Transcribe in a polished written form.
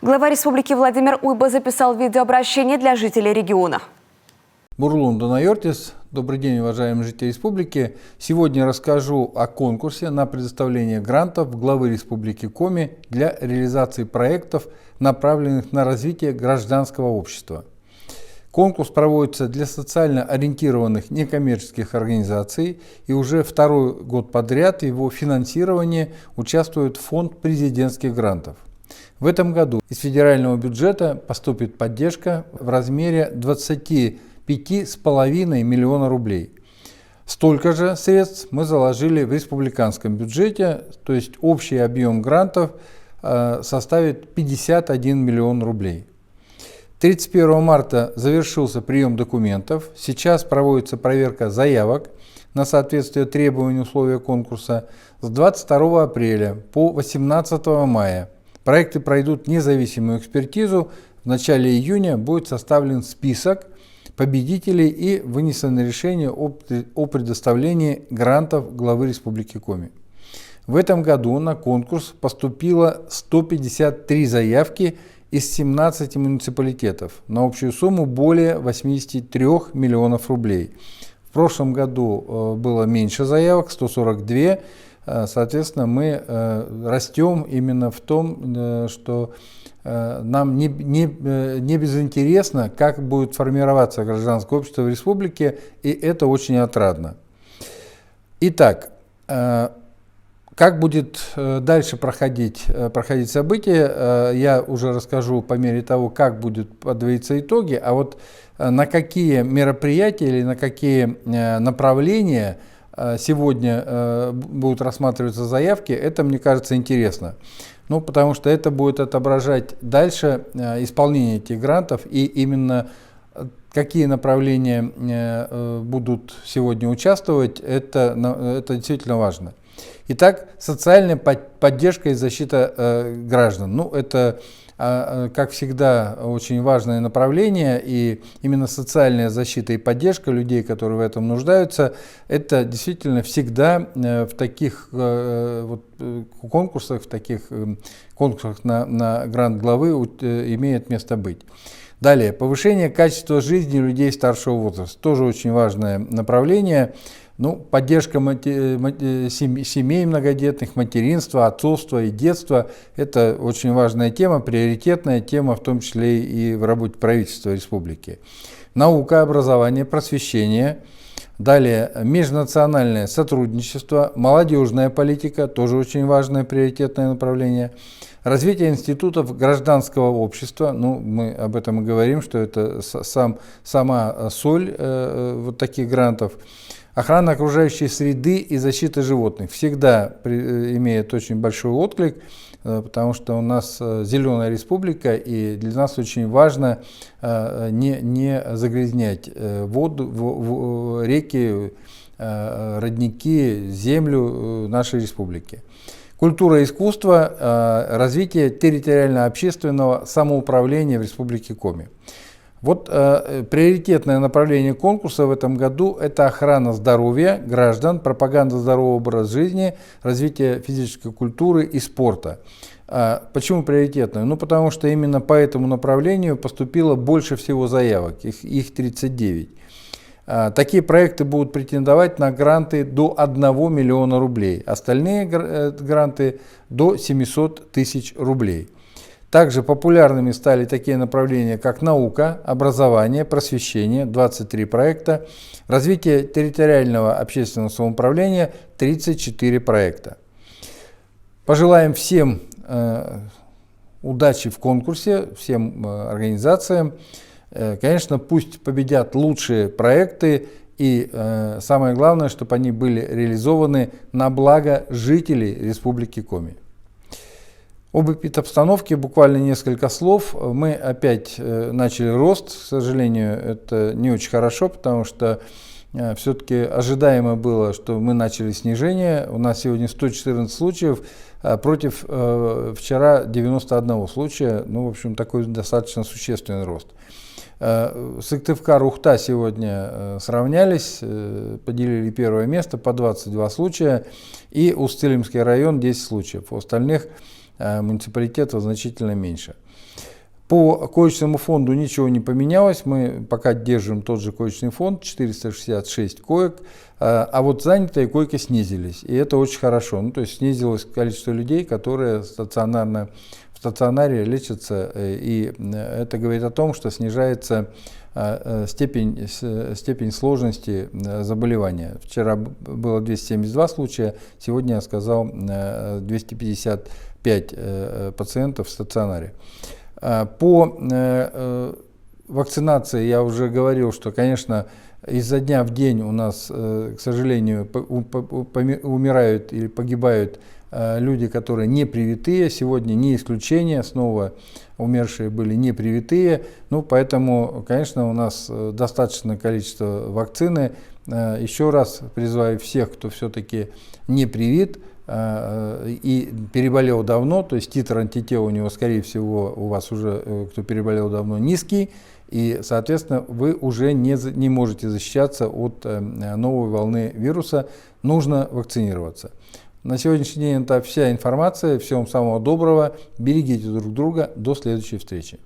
Глава республики Владимир Уйба записал видеообращение для жителей региона. Бурлун Данайортис. Добрый день, уважаемые жители республики. Сегодня расскажу о конкурсе на предоставление грантов главы республики Коми для реализации проектов, направленных на развитие гражданского общества. Конкурс проводится для социально ориентированных некоммерческих организаций, и уже второй год подряд в его финансировании участвует фонд президентских грантов. В этом году из федерального бюджета поступит поддержка в размере 25,5 миллиона рублей. Столько же средств мы заложили в республиканском бюджете, то есть общий объем грантов составит 51 миллион рублей. 31 марта завершился прием документов, сейчас проводится проверка заявок на соответствие требований условия конкурса. С 22 апреля по 18 мая проекты пройдут независимую экспертизу, в начале июня будет составлен список победителей и вынесено решение о предоставлении грантов главы Республики Коми. В этом году на конкурс поступило 153 заявки из 17 муниципалитетов на общую сумму более 83 миллионов рублей. В прошлом году было меньше заявок, 142. Соответственно, мы растем именно в том, что нам не безинтересно, как будет формироваться гражданское общество в республике, и это очень отрадно. Итак, как будет дальше проходить события, я уже расскажу по мере того, как будут подводиться итоги, а вот на какие мероприятия или на какие направления сегодня будут рассматриваться заявки, это, мне кажется, интересно. Ну, потому что это будет отображать дальше исполнение этих грантов, и именно какие направления будут сегодня участвовать, это действительно важно. Итак, социальная поддержка и защита граждан. Ну, это, как всегда, очень важное направление, и именно социальная защита и поддержка людей, которые в этом нуждаются, это действительно всегда в таких конкурсах, на грант главы имеет место быть. Далее, повышение качества жизни людей старшего возраста. Тоже очень важное направление. Ну, поддержка семей многодетных, материнства, отцовства и детства – это очень важная тема, приоритетная тема, в том числе и в работе правительства республики. Наука, образование, просвещение. Далее, межнациональное сотрудничество, молодежная политика – тоже очень важное приоритетное направление. Развитие институтов гражданского общества, ну, мы об этом и говорим, что это сама соль вот таких грантов. Охрана окружающей среды и защита животных всегда имеет очень большой отклик, потому что у нас зеленая республика, и для нас очень важно не загрязнять воду, реки, родники, землю нашей республики. Культура и искусство, развитие территориально-общественного самоуправления в Республике Коми. Вот приоритетное направление конкурса в этом году – это охрана здоровья граждан, пропаганда здорового образа жизни, развитие физической культуры и спорта. Почему приоритетное? Ну, потому что именно по этому направлению поступило больше всего заявок, их 39. Такие проекты будут претендовать на гранты до 1 миллиона рублей, остальные гранты до 700 тысяч рублей. Также популярными стали такие направления, как наука, образование, просвещение, 23 проекта, развитие территориального общественного самоуправления, 34 проекта. Пожелаем всем удачи в конкурсе, всем организациям. Конечно, пусть победят лучшие проекты, и самое главное, чтобы они были реализованы на благо жителей Республики Коми. Об эпидобстановке буквально несколько слов. Мы опять начали рост. К сожалению, это не очень хорошо, потому что все-таки ожидаемо было, что мы начали снижение. У нас сегодня 114 случаев против вчера 91 случая. Ну, в общем, такой достаточно существенный рост. Сыктывкар, Ухта сегодня сравнялись, поделили первое место по 22 случая, и Усть-Илимский район 10 случаев. У остальных муниципалитетов значительно меньше. По коечному фонду ничего не поменялось, мы пока держим тот же коечный фонд, 466 коек, а вот занятые койки снизились, и это очень хорошо. Ну, то есть снизилось количество людей, которые в стационаре лечатся, и это говорит о том, что снижается степень сложности заболевания. Вчера было 272 случая, сегодня я сказал 255 пациентов в стационаре. По вакцинации я уже говорил, что, конечно, изо дня в день у нас, к сожалению, умирают или погибают люди, которые не привитые. Сегодня не исключение, снова умершие были не привитые. Ну, поэтому, конечно, у нас достаточное количество вакцины. Еще раз призываю всех, кто все-таки не привит и переболел давно, то есть титр антител у него, скорее всего, у вас уже, кто переболел давно, низкий, и, соответственно, вы уже не можете защищаться от новой волны вируса, нужно вакцинироваться. На сегодняшний день это вся информация, всего вам самого доброго, берегите друг друга, до следующей встречи.